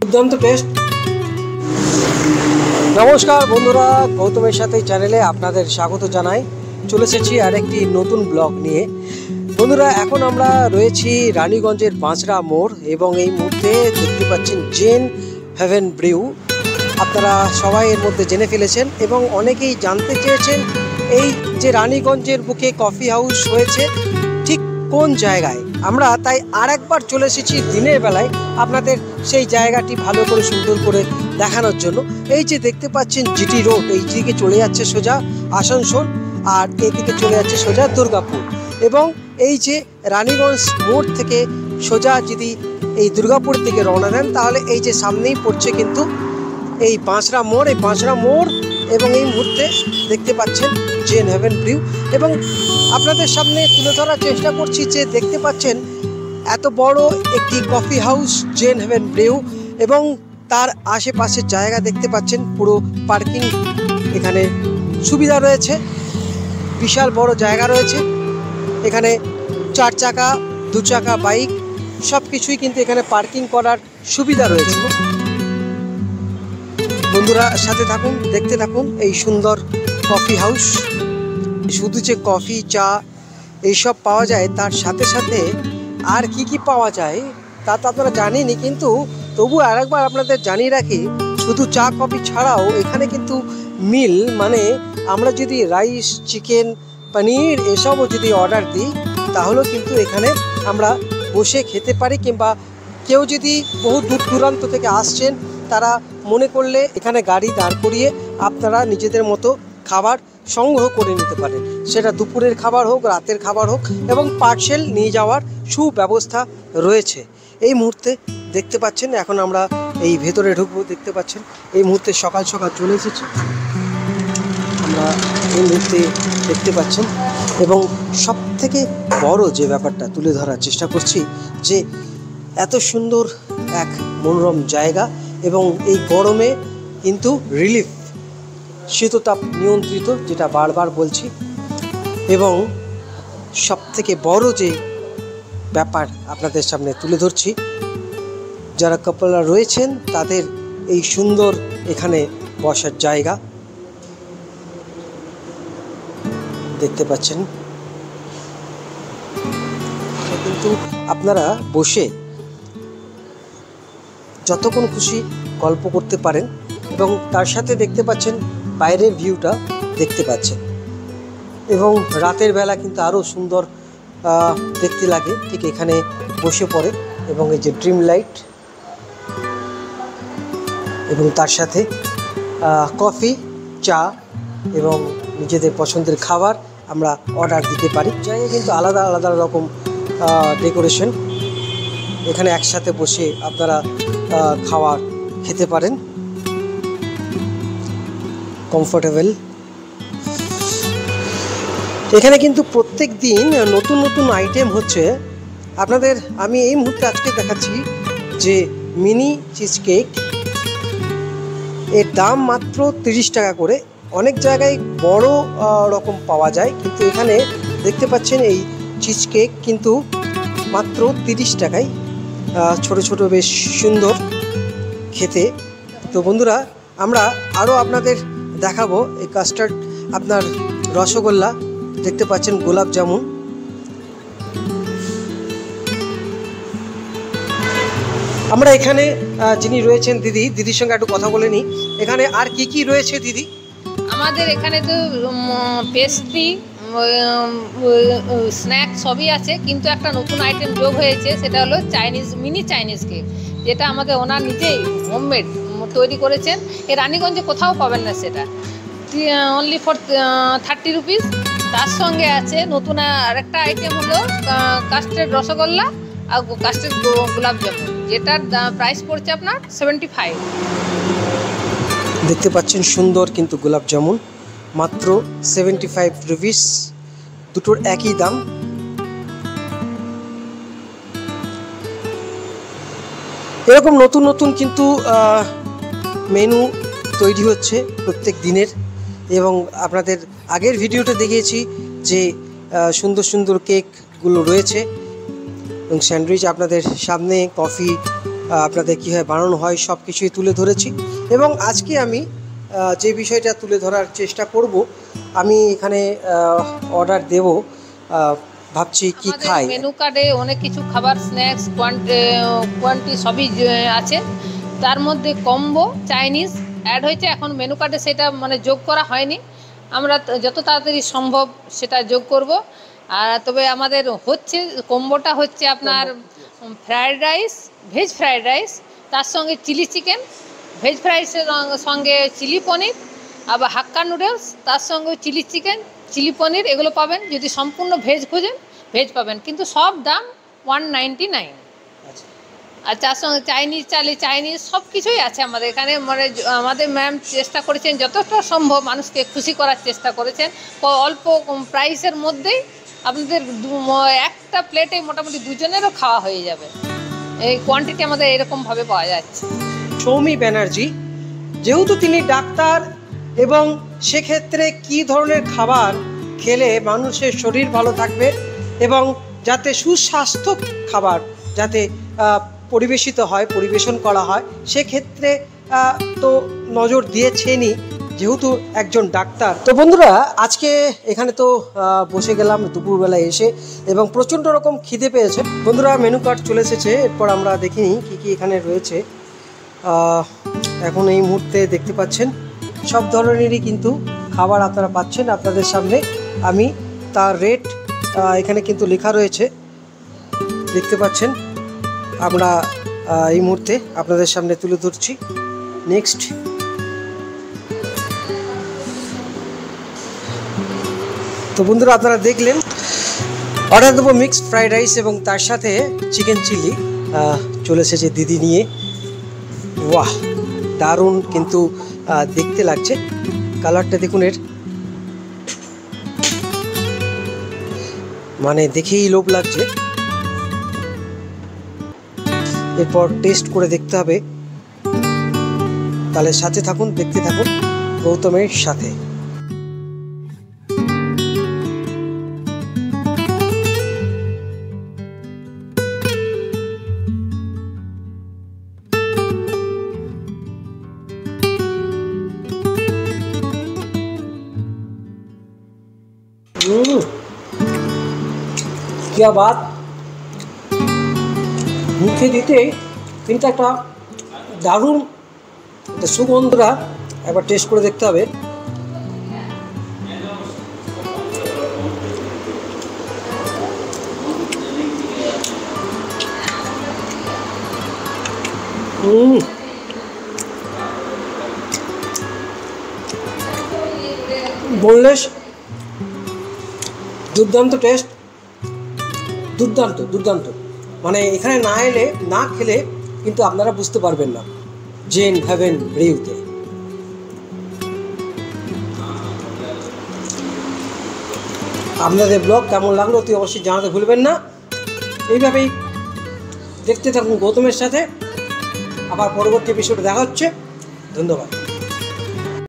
দুর্দান্ত টেস্ট। নমস্কার বন্ধুরা, গৌতমের সাথে চ্যানেলে আপনাদের স্বাগত জানাই। চলে এসেছি আরেকটি নতুন ব্লগ নিয়ে। বন্ধুরা, এখন আমরা রয়েছি রানীগঞ্জের বাঁচড়া মোড় এবং এই মুহূর্তে দেখতে পাচ্ছেন জেন হেভেন ব্রিউ। আপনারা সবাই এর মধ্যে জেনে ফেলেছেন এবং অনেকেই জানতে চেয়েছেন এই যে রানীগঞ্জের বুকে কফি হাউস হয়েছে ঠিক কোন জায়গায়। আমরা তাই আরেকবার চলে এসেছি দিনের বেলায় আপনাদের সেই জায়গাটি ভালো করে সুন্দর করে দেখানোর জন্য। এই যে দেখতে পাচ্ছেন জিটি রোড, এই দিকে চলে যাচ্ছে সোজা আসানসোল আর এদিকে চলে যাচ্ছে সোজা দুর্গাপুর। এবং এই যে রানীগঞ্জ মোড় থেকে সোজা যদি এই দুর্গাপুরের দিকে রওনা দেন তাহলে এই যে সামনেই পড়ছে কিন্তু এই বাঁচড়া মোড়। এই বাঁচড়া মোড় এবং এই মুহূর্তে দেখতে পাচ্ছেন জেন হেভেন ব্রিউ এবং আপনাদের সামনে তুলে ধরার চেষ্টা করছি যে দেখতে পাচ্ছেন এত বড় একটি coffee house Zen Heaven Brew এবং তার আশেপাশের জায়গা দেখতে পাচ্ছেন পুরো পার্কিং এখানে সুবিধা রয়েছে, বিশাল বড় জায়গা রয়েছে। এখানে 4 চাকা 2 চাকা বাইক সব কিছুই কিন্তু এখানে পার্কিং করার সুবিধা রয়েছে। বন্ধুরা সাথে থাকুন, দেখতে থাকুন এই সুন্দর কফি হাউস। শুধু যে কফি চা এইসব পাওয়া যায় তার সাথে সাথে আর কি পাওয়া যায় তা তো আপনারা জানেনই, কিন্তু তবু আরেকবার আপনাদের জানিয়ে রাখি শুধু চা কফি ছাড়াও এখানে কিন্তু মিল মানে আমরা যদি রাইস চিকেন পনির এসবও যদি অর্ডার দিই তাহলেও কিন্তু এখানে আমরা বসে খেতে পারি, কিংবা কেউ যদি বহু দূর দূরান্ত থেকে আসছেন তারা মনে করলে এখানে গাড়ি দাঁড় করিয়ে আপনারা নিজেদের মতো খাবার সংগ্রহ করে নিতে পারেন, সেটা দুপুরের খাবার হোক রাতের খাবার হোক, এবং পার্সেল নিয়ে যাওয়ার সুব্যবস্থা রয়েছে। এই মুহূর্তে দেখতে পাচ্ছেন এখন আমরা এই ভেতরে ঢুকবো। দেখতে পাচ্ছেন এই মুহূর্তে সকাল সকাল চলে এসেছি আমরা এই মুহূর্তে দেখতে পাচ্ছেন। এবং সব থেকে বড় যে ব্যাপারটা তুলে ধরার চেষ্টা করছি যে এত সুন্দর এক মনোরম জায়গা এবং এই গরমে কিন্তু রিলিফ শীততাপ নিয়ন্ত্রিত, যেটা বারবার বলছি। এবং সব থেকে বড় যে ব্যাপার আপনাদের সামনে তুলে ধরছি, যারা কাপলরা রয়েছেন তাদের এই সুন্দর এখানে বসার জায়গা দেখতে পাচ্ছেন। কিন্তু আপনারা বসে যতক্ষণ খুশি গল্প করতে পারেন এবং তার সাথে দেখতে পাচ্ছেন বাইরের ভিউটা দেখতে পাচ্ছেন। এবং রাতের বেলা কিন্তু আরও সুন্দর দেখতে লাগে ঠিক এখানে বসে পড়ে। এবং এই যে ড্রিম লাইট এবং তার সাথে কফি চা এবং নিজেদের পছন্দের খাবার আমরা অর্ডার দিতে পারি। জায়গায় কিন্তু আলাদা আলাদা রকম ডেকোরেশন, এখানে একসাথে বসে আপনারা খাবার খেতে পারেন কমফোর্টেবল। এখানে কিন্তু প্রত্যেক দিন নতুন নতুন আইটেম হচ্ছে। আপনাদের আমি এই মুহূর্তে আজকে দেখাচ্ছি যে মিনি চিজ কেক, এর দাম মাত্র 30 টাকা করে। অনেক জায়গায় বড় রকম পাওয়া যায়, কিন্তু এখানে দেখতে পাচ্ছেন এই চিজ কেক কিন্তু মাত্র 30 টাকায়, ছোট ছোট বেশ সুন্দর খেতে। তো বন্ধুরা আমরা আরও আপনাদের দেখাবো এই কাস্টার্ড আপনার রসগোল্লা, দেখতে পাচ্ছেন গোলাপ জামুন। আমরা এখানে যিনি রয়েছেন দিদির সঙ্গে একটু কথা বলে নিই। এখানে আর কি রয়েছে দিদি? আমাদের এখানে তো পেস্ট্রি স্ন্যাক্স সবই আছে, কিন্তু একটা নতুন আইটেম যোগ হয়েছে, সেটা হলো মিনি চাইনিজ কেক, যেটা আমাদের ওনার নিজেই হোমমেড তৈরি করেছেন। এই রানীগঞ্জে কোথাও পাবেন না, সেটা অনলি ফর 30 রুপিস। তার সঙ্গে আছে নতুন আরেকটা আইটেম হলো কাস্টার্ড রসগোল্লা আর কাস্টার্ড গোলাপ জামুন, যেটার প্রাইস পড়ছে আপনার 75। দেখতে পাচ্ছেন সুন্দর কিন্তু গোলাপ জামুন মাত্র 75 রুপিস, দুটোর একই দাম। এরকম নতুন নতুন কিন্তু মেনু তৈরি হচ্ছে প্রত্যেক দিনের। এবং আপনাদের আগের ভিডিওতে দেখিয়েছি যে সুন্দর সুন্দর কেকগুলো রয়েছে এবং স্যান্ডউইচ আপনাদের সামনে, কফি আপনাদের কীভাবে বানানো হয় সব কিছুই তুলে ধরেছি। এবং আজকে আমি যে বিষয়টা তুলে ধরার চেষ্টা করব, আমি এখানে অর্ডার দেব, ভাবছি কি খাই। মেনু কার্ডে অনেক কিছু খাবার, স্ন্যাক্স, কোয়ান্টি সবই আছে। তার মধ্যে কম্বো চাইনিজ অ্যাড হয়েছে, এখন মেনু কার্ডে সেটা মানে যোগ করা হয়নি। আমরা যত তাড়াতাড়ি সম্ভব সেটা যোগ করব। আর তবে আমাদের হচ্ছে কম্বোটা হচ্ছে আপনার fried rice, veg fried rice, তার সঙ্গে চিলি চিকেন, ভেজ ফ্রাইসের সঙ্গে চিলি পনির, আবার হাক্কা নুডলস, তার সঙ্গে চিলি চিকেন, চিলি পনির, এগুলো পাবেন। যদি সম্পূর্ণ ভেজ খোঁজেন ভেজ পাবেন, কিন্তু সব দাম 199। আর তার সঙ্গে চাইনিজ সব কিছুই আছে আমাদের এখানে। মানে আমাদের ম্যাম চেষ্টা করেছেন যতটা সম্ভব মানুষকে খুশি করার চেষ্টা করেছেন। অল্প প্রাইসের মধ্যেই আপনাদের একটা প্লেটে মোটামুটি দুজনেরও খাওয়া হয়ে যাবে। এই কোয়ান্টিটি আমাদের এরকমভাবে পাওয়া যাচ্ছে। সৌমি ব্যানার্জি, যেহেতু তিনি ডাক্তার, এবং সেক্ষেত্রে কি ধরনের খাবার খেলে মানুষের শরীর ভালো থাকবে এবং যাতে সুস্বাস্থ্য খাবার যাতে পরিবেশন করা হয়, সেক্ষেত্রে তো নজর দিয়েছেনই যেহেতু একজন ডাক্তার। তো বন্ধুরা, আজকে এখানে তো বসে গেলাম দুপুরবেলায় এসে, এবং প্রচণ্ড রকম খিদে পেয়েছে। বন্ধুরা, মেনু কার্ড চলে এসেছে, এরপর আমরা দেখিনি কী কী এখানে রয়েছে। এখন এই মুহূর্তে দেখতে পাচ্ছেন সব ধরনেরই কিন্তু খাবার আপনারা পাচ্ছেন আপনাদের সামনে। আমি তার রেট এখানে কিন্তু লেখা রয়েছে, দেখতে পাচ্ছেন। আমরা এই মুহূর্তে আপনাদের সামনে তুলে ধরছি। নেক্সট, তো বন্ধুরা আপনারা দেখলেন, অর্ডার দেবো মিক্সড ফ্রাইড রাইস এবং তার সাথে চিকেন চিলি। চলে এসেছে দিদি নিয়ে। বাহ, দারুণ কিন্তু দেখতে লাগছে, কালারটা দেখুন এর, মানে দেখেই লোভ লাগছে। এরপর টেস্ট করে দেখতে হবে, তাহলে সাথে থাকুন, দেখতে থাকুন গৌতমের সাথে। क्या बात, মুখে দিতে কিন্তু একটা দারুণ সুগন্ধটা, একবার টেস্ট করে দেখতে হবে। বোনলেস, দুর্দান্ত টেস্ট, দুর্দান্ত। মানে এখানে না এলে, না খেলে কিন্তু আপনারা বুঝতে পারবেন না। জেন হ্যাভেন রিভিউতে আপনাদের ব্লগ কেমন লাগলো তুই অবশ্যই জানাতে ভুলবেন না। এইভাবেই দেখতে থাকুন গৌতমের সাথে। আবার পরবর্তী এপিসোডে দেখা হচ্ছে। ধন্যবাদ।